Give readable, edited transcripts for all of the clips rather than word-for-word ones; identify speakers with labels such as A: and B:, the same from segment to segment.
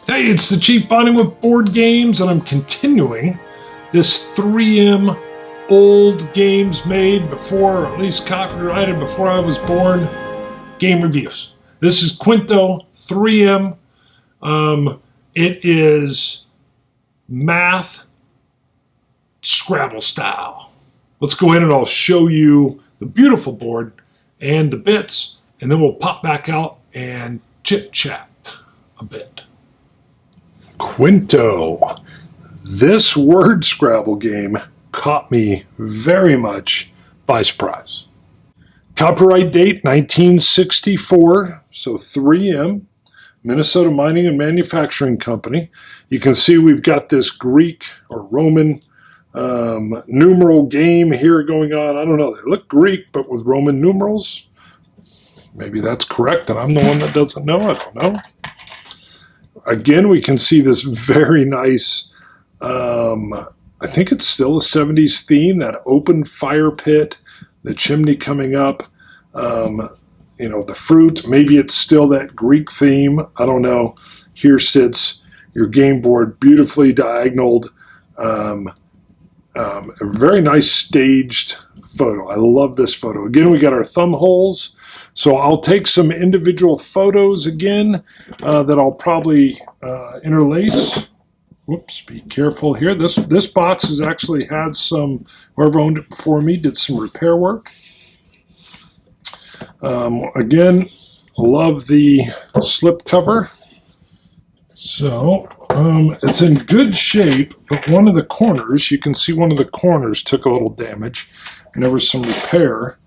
A: Hey, it's the Chief Bonding with Board Games, and I'm continuing this 3M old games made before, or at least copyrighted before I was born, game reviews. This is Quinto 3M. It is math Scrabble style. Let's go in and I'll show you the beautiful board and the bits, and then we'll pop back out and chit-chat a bit. Quinto. This word Scrabble game caught me very much by surprise. Copyright date 1964, so 3M, Minnesota Mining and Manufacturing Company. You can see we've got this Greek or Roman numeral game here going on. I don't know, they look Greek, but with Roman numerals. Maybe that's correct, and I'm the one that doesn't know. I don't know. Again, we can see this very nice, I think it's still a 70s theme, that open fire pit, the chimney coming up, you know, the fruit. Maybe it's still that Greek theme. I don't know. Here sits your game board, beautifully diagonaled. A very nice staged photo. I love this photo. Again, we got our thumb holes. So I'll take some individual photos again that I'll probably interlace. Whoops, be careful here. This box has actually had some, whoever owned it before me did some repair work. Again, love the slip cover. So it's in good shape, but one of the corners, you can see one of the corners took a little damage, and there was some repair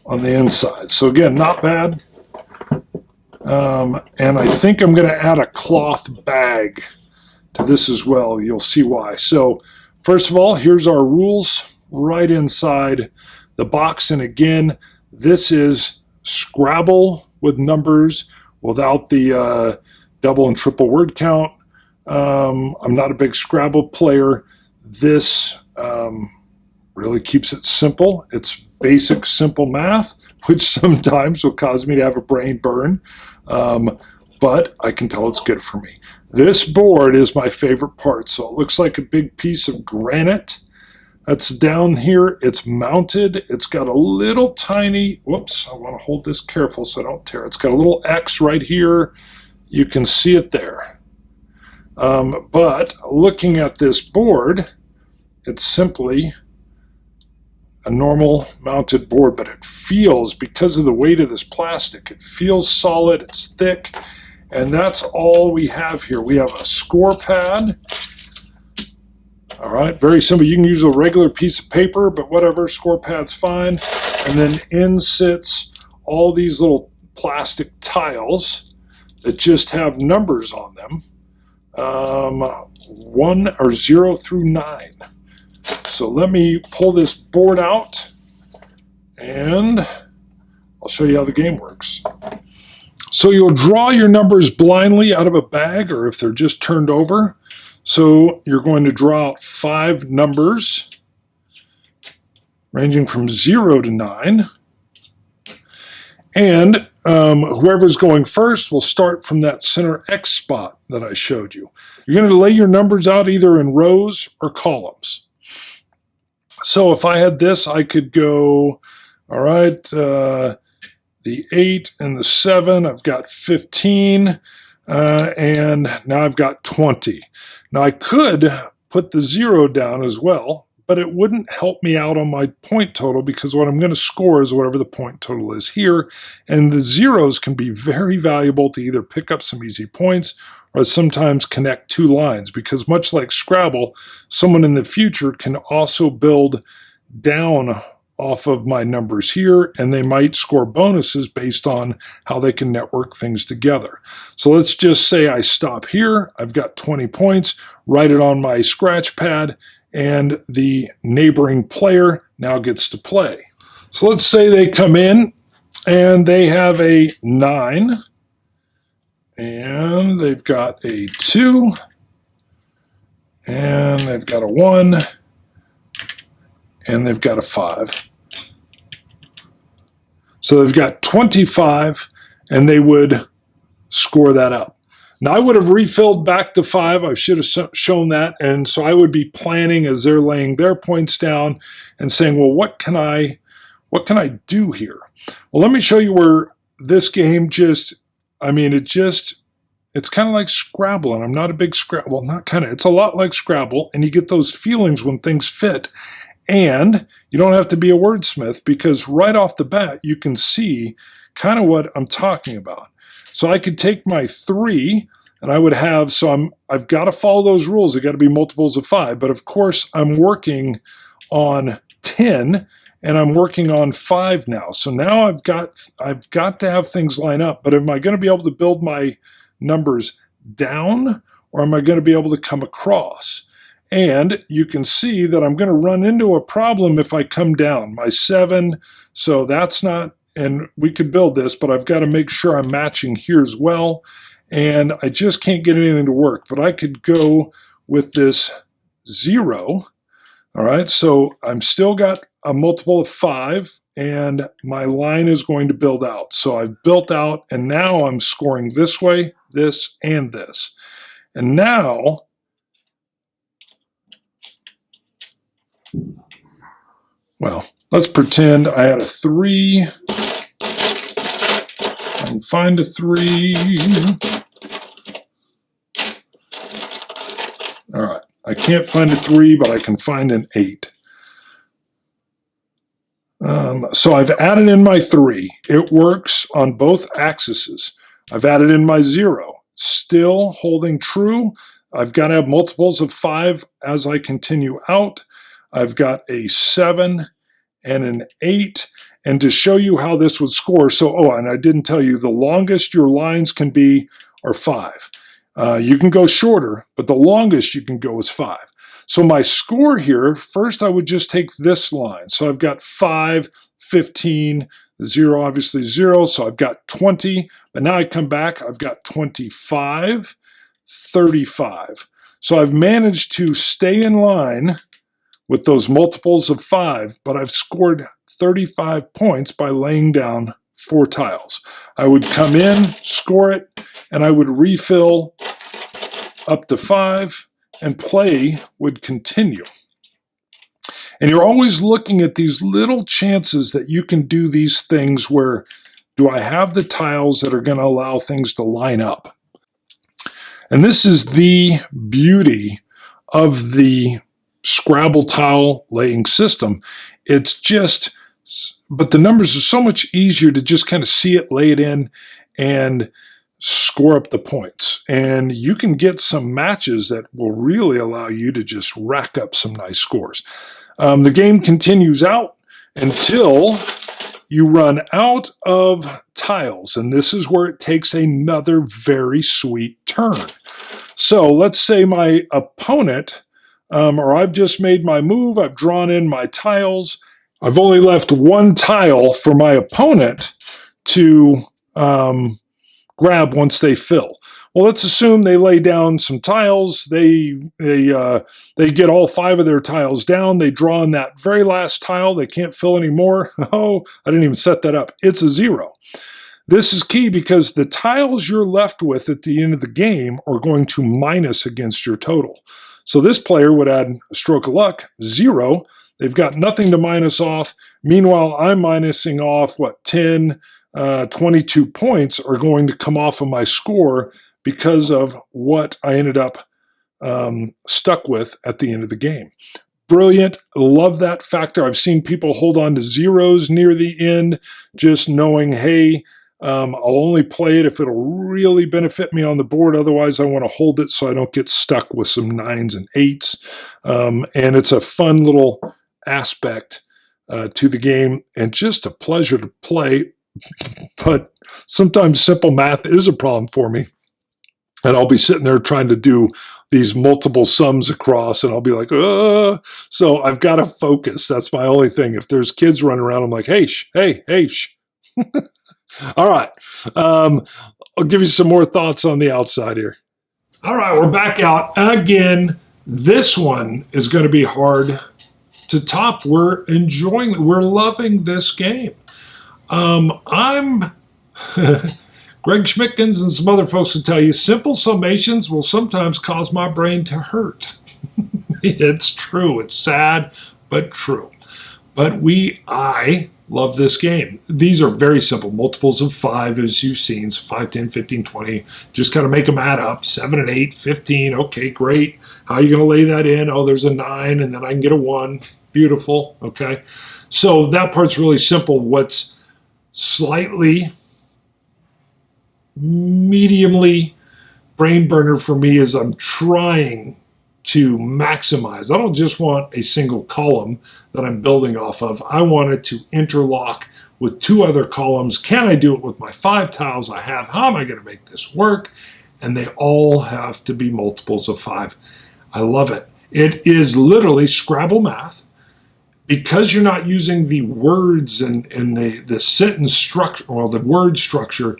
A: on the inside. So again, not bad. And I think I'm going to add a cloth bag to this as well. You'll see why. So first of all, here's our rules right inside the box. And again, this is Scrabble with numbers without the double and triple word count. I'm not a big Scrabble player. This really keeps it simple. It's basic, simple math, which sometimes will cause me to have a brain burn, but I can tell it's good for me. This board is my favorite part. So it looks like a big piece of granite that's down here. It's mounted. It's got a little tiny, whoops, I want to hold this careful so I don't tear. It's got a little X right here. You can see it there. But looking at this board, it's simply a normal mounted board, but it feels, because of the weight of this plastic, it feels solid, it's thick, and that's all we have here. We have a score pad. All right, very simple. You can use a regular piece of paper, but whatever, score pad's fine. And then in sits all these little plastic tiles that just have numbers on them, 1 or 0 through 9. So let me pull this board out and I'll show you how the game works. So you'll draw your numbers blindly out of a bag, or if they're just turned over. So you're going to draw out 5 numbers ranging from 0 to 9. And whoever's going first will start from that center X spot that I showed you. You're going to lay your numbers out either in rows or columns. So if I had this, I could go, all right, the 8 and the 7, I've got 15, and now I've got 20. Now I could put the 0 down as well, but it wouldn't help me out on my point total, because what I'm going to score is whatever the point total is here, and the zeros can be very valuable to either pick up some easy points or sometimes connect 2 lines, because much like Scrabble, someone in the future can also build down off of my numbers here, and they might score bonuses based on how they can network things together. So let's just say I stop here. I've got 20 points, write it on my scratch pad, and the neighboring player now gets to play. So let's say they come in and they have a 9, and they've got a 2, and they've got a 1, and they've got a 5. So they've got 25, and they would score that up. Now I would have refilled back to 5. I should have shown that. And so I would be planning as they're laying their points down and saying, well, what can I do here? Well, let me show you where this game just, it's kind of like Scrabble, and I'm not a big Scrabble, well, not kind of, it's a lot like Scrabble, and you get those feelings when things fit. And you don't have to be a wordsmith, because right off the bat, you can see kind of what I'm talking about. So I could take my 3, and I would have, I've got to follow those rules. They've got to be multiples of 5. But of course, I'm working on 10, and I'm working on 5 now. So now I've got to have things line up. But am I going to be able to build my numbers down, or am I going to be able to come across? And you can see that I'm going to run into a problem if I come down. My 7, so that's not, and we could build this, but I've got to make sure I'm matching here as well. And I just can't get anything to work. But I could go with this 0. All right, so I'm still got a multiple of 5, and my line is going to build out. So I've built out, and now I'm scoring this way, this, and this. And now, well, let's pretend I had a 3. I can find a 3. All right, I can't find a 3, but I can find an 8. So I've added in my 3. It works on both axes. I've added in my 0. Still holding true. I've got to have multiples of 5 as I continue out. I've got a 7 and an 8. And to show you how this would score, and I didn't tell you, the longest your lines can be are 5. You can go shorter, but the longest you can go is 5. So my score here, first I would just take this line. So I've got 5, 15, 0, obviously 0. So I've got 20. But now I come back, I've got 25, 35. So I've managed to stay in line with those multiples of 5, but I've scored 35 points by laying down 4 tiles. I would come in, score it, and I would refill up to 5, and play would continue. And you're always looking at these little chances that you can do these things where, do I have the tiles that are going to allow things to line up? And this is the beauty of the Scrabble tile laying system. It's just, but the numbers are so much easier to just kind of see it, lay it in, and score up the points. And you can get some matches that will really allow you to just rack up some nice scores. The game continues out until you run out of tiles. And this is where it takes another very sweet turn. So let's say my opponent, or I've just made my move, I've drawn in my tiles. I've only left 1 tile for my opponent to grab once they fill. Well, let's assume they lay down some tiles. They get all 5 of their tiles down. They draw in that very last tile. They can't fill anymore. Oh, I didn't even set that up. It's a 0. This is key because the tiles you're left with at the end of the game are going to minus against your total. So this player would add a stroke of luck, 0. They've got nothing to minus off. Meanwhile, I'm minusing off, 10, 22 points are going to come off of my score because of what I ended up stuck with at the end of the game. Brilliant. Love that factor. I've seen people hold on to 0s near the end, just knowing, hey, I'll only play it if it'll really benefit me on the board. Otherwise, I want to hold it so I don't get stuck with some 9s and 8s. And it's a fun little aspect to the game and just a pleasure to play. But sometimes simple math is a problem for me. And I'll be sitting there trying to do these multiple sums across, and I'll be like, so I've got to focus. That's my only thing. If there's kids running around, I'm like, hey, shh. All right. I'll give you some more thoughts on the outside here. All right, we're back out. Again, this one is going to be hard to top. We're loving this game. I'm Greg Schmidtkins and some other folks will tell you, simple summations will sometimes cause my brain to hurt. It's true. It's sad, but true. But I love this game. These are very simple. Multiples of 5, as you've seen. So 5, 10, 15, 20. Just kind of make them add up. 7 and 8, 15. Okay, great. How are you going to lay that in? Oh, there's a 9, and then I can get a 1. Beautiful. Okay. So that part's really simple. What's slightly mediumly brain burner for me is I'm trying to maximize. I don't just want a single column that I'm building off of. I want it to interlock with 2 other columns. Can I do it with my 5 tiles I have? How am I going to make this work? And they all have to be multiples of 5. I love it. It is literally Scrabble math. Because you're not using the words and the sentence structure, or the word structure,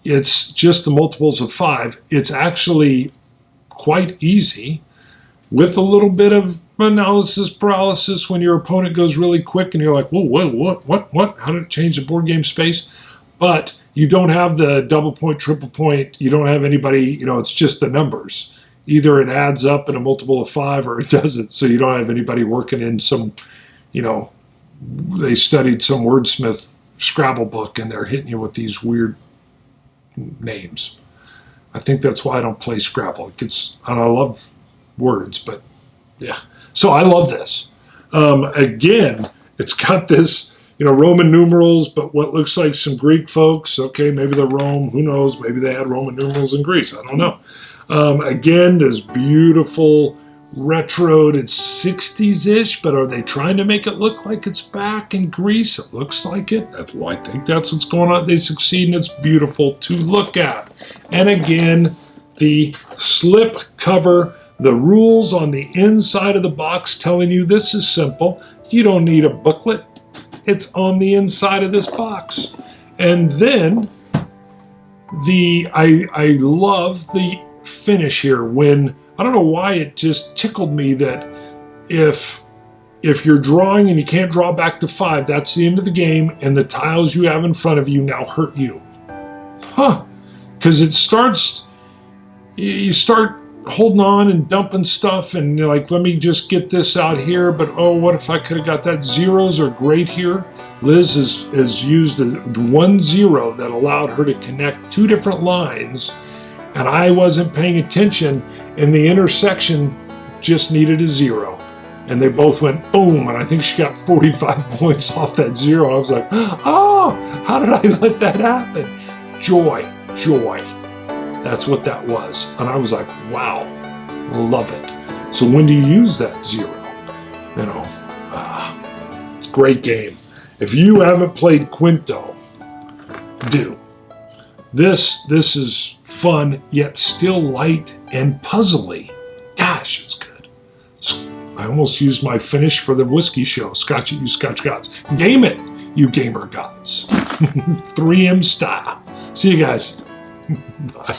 A: it's just the multiples of 5. It's actually quite easy, with a little bit of analysis paralysis when your opponent goes really quick and you're like, whoa, what? How did it change the board game space? But you don't have the double point, triple point. You don't have anybody, it's just the numbers. Either it adds up in a multiple of 5 or it doesn't. So you don't have anybody working in some, they studied some wordsmith Scrabble book and they're hitting you with these weird names. I think that's why I don't play Scrabble. And I love words, but yeah. So I love this. Again, it's got this, Roman numerals, but what looks like some Greek folks. Okay, maybe they're Rome. Who knows? Maybe they had Roman numerals in Greece. I don't know. Again, this beautiful retroed, it's 60s-ish, but are they trying to make it look like it's back in Greece? It looks like it. I think that's what's going on. They succeed, and it's beautiful to look at. And again, the slip cover, the rules on the inside of the box telling you this is simple. You don't need a booklet. It's on the inside of this box. And then I love the finish here when, I don't know why it just tickled me that if you're drawing and you can't draw back to 5, that's the end of the game, and the tiles you have in front of you now hurt you. Because you start holding on and dumping stuff and you're like, let me just get this out here, but oh, what if I could have got that? Zeros are great here. Liz has used a 1 0 that allowed her to connect 2 different lines, and I wasn't paying attention, and the intersection just needed a 0. And they both went boom, and I think she got 45 points off that 0. I was like, oh, how did I let that happen? Joy. That's what that was. And I was like, wow, love it. So when do you use that 0? It's a great game. If you haven't played Quinto, do. This is fun, yet still light and puzzly. Gosh, it's good. I almost used my finish for the whiskey show. Scotch it, you Scotch gods. Game it, you gamer gods. 3M style. See you guys. Bye.